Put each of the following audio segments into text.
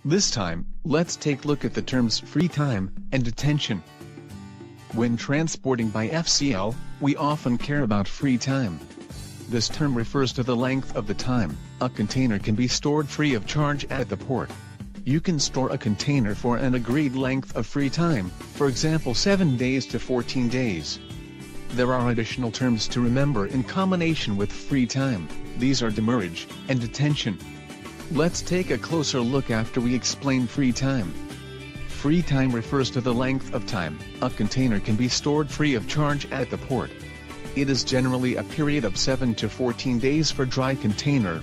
This time, let's take a look at the terms free time and detention. When transporting by FCL, we often care about free time. This term refers to the length of the time a container can be stored free of charge at the port. You can store a container for an agreed length of free time, for example 7 days to 14 days. There are additional terms to remember in combination with free time. These are demurrage and detention. Let's take a closer look after we explain free time. Free time refers to the length of time a container can be stored free of charge at the port. It is generally a period of 7 to 14 days for dry container.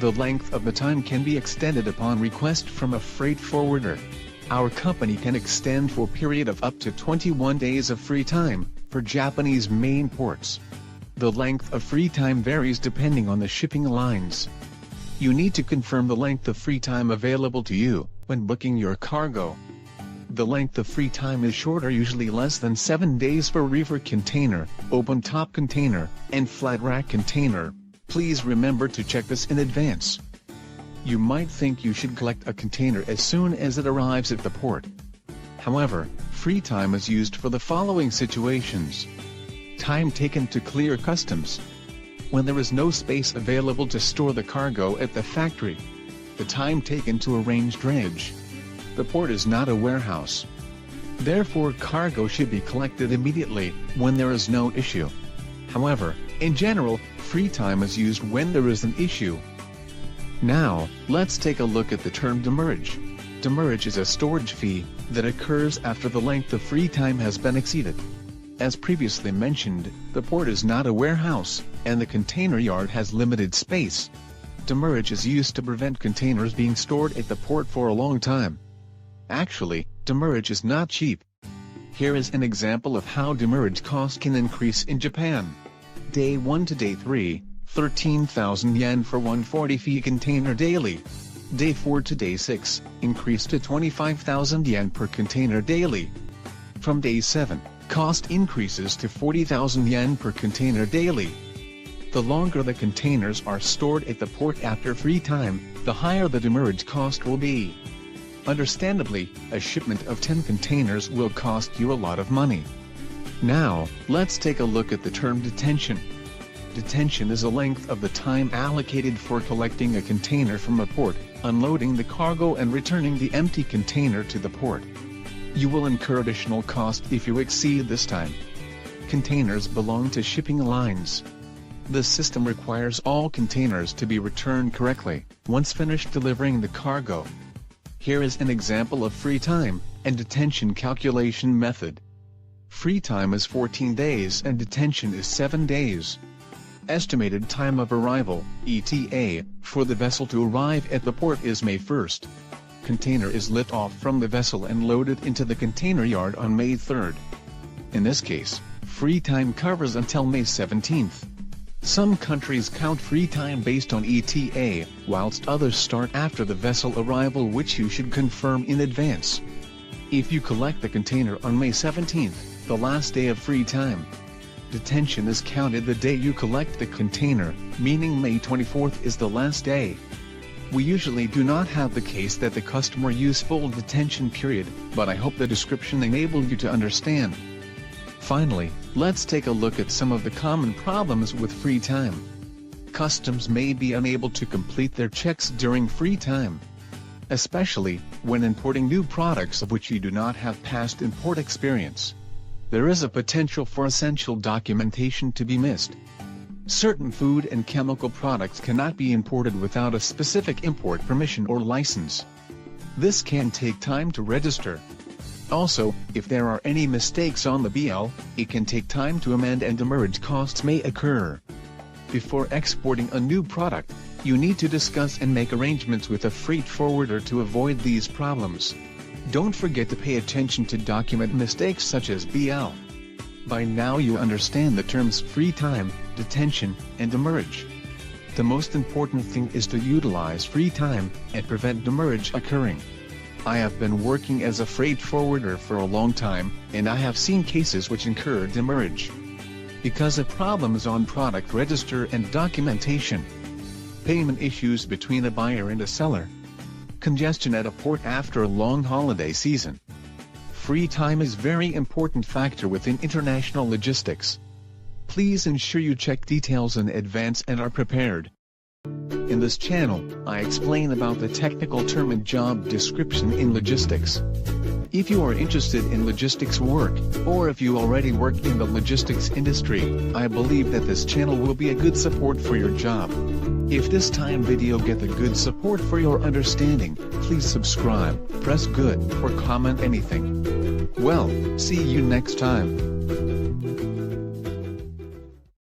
The length of the time can be extended upon request from a freight forwarder. Our company can extend for a period of up to 21 days of free time for Japanese main ports. The length of free time varies depending on the shipping lines. You need to confirm the length of free time available to you when booking your cargo. The length of free time is shorter, usually less than 7 days for reefer container, open top container, and flat rack container. Please remember to check this in advance. You might think you should collect a container as soon as it arrives at the port. However, free time is used for the following situations. Time taken to clear customs. When there is no space available to store the cargo at the factory. The time taken to arrange drayage. The port is not a warehouse. Therefore, cargo should be collected immediately when there is no issue. However, in general, free time is used when there is an issue. Now, let's take a look at the term demurrage. Demurrage is a storage fee that occurs after the length of free time has been exceeded. As previously mentioned, the port is not a warehouse, and the container yard has limited space. Demurrage is used to prevent containers being stored at the port for a long time. Actually, demurrage is not cheap. Here is an example of how demurrage cost can increase in Japan. Day 1 to Day 3, 13,000 yen for 140 fee container daily. Day 4 to Day 6, increased to 25,000 yen per container daily. From Day 7, cost increases to 40,000 yen per container daily. The longer the containers are stored at the port after free time, the higher the demurrage cost will be. Understandably, a shipment of 10 containers will cost you a lot of money. Now, let's take a look at the term detention. Detention is a length of the time allocated for collecting a container from a port, unloading the cargo and returning the empty container to the port. You will incur additional cost if you exceed this time. Containers belong to shipping lines. This system requires all containers to be returned correctly once finished delivering the cargo. Here is an example of free time and detention calculation method. Free time is 14 days and detention is 7 days. Estimated time of arrival, ETA, for the vessel to arrive at the port is May 1st. Container is lit off from the vessel and loaded into the container yard on May 3rd. In this case, free time covers until May 17th. Some countries count free time based on ETA, whilst others start after the vessel arrival, which you should confirm in advance. If you collect the container on May 17th, the last day of free time, detention is counted the day you collect the container, meaning May 24th is the last day. We usually do not have the case that the customer use full detention period, but I hope the description enabled you to understand. Finally, let's take a look at some of the common problems with free time. Customs may be unable to complete their checks during free time, especially when importing new products of which you do not have past import experience. There is a potential for essential documentation to be missed. Certain food and chemical products cannot be imported without a specific import permission or license. This can take time to register. Also, if there are any mistakes on the BL, it can take time to amend and demurrage costs may occur. Before exporting a new product, you need to discuss and make arrangements with a freight forwarder to avoid these problems. Don't forget to pay attention to document mistakes such as BL. By now you understand the terms free time, detention, and demurrage. The most important thing is to utilize free time and prevent demurrage occurring. I have been working as a freight forwarder for a long time, and I have seen cases which incur demurrage because of problems on product register and documentation, payment issues between a buyer and a seller, congestion at a port after a long holiday season. Free time is very important factor within international logistics. Please ensure you check details in advance and are prepared. In this channel, I explain about the technical term and job description in logistics. If you are interested in logistics work, or if you already work in the logistics industry, I believe that this channel will be a good support for your job. If this time video get the good support for your understanding, please subscribe, press good, or comment anything. Well, see you next time.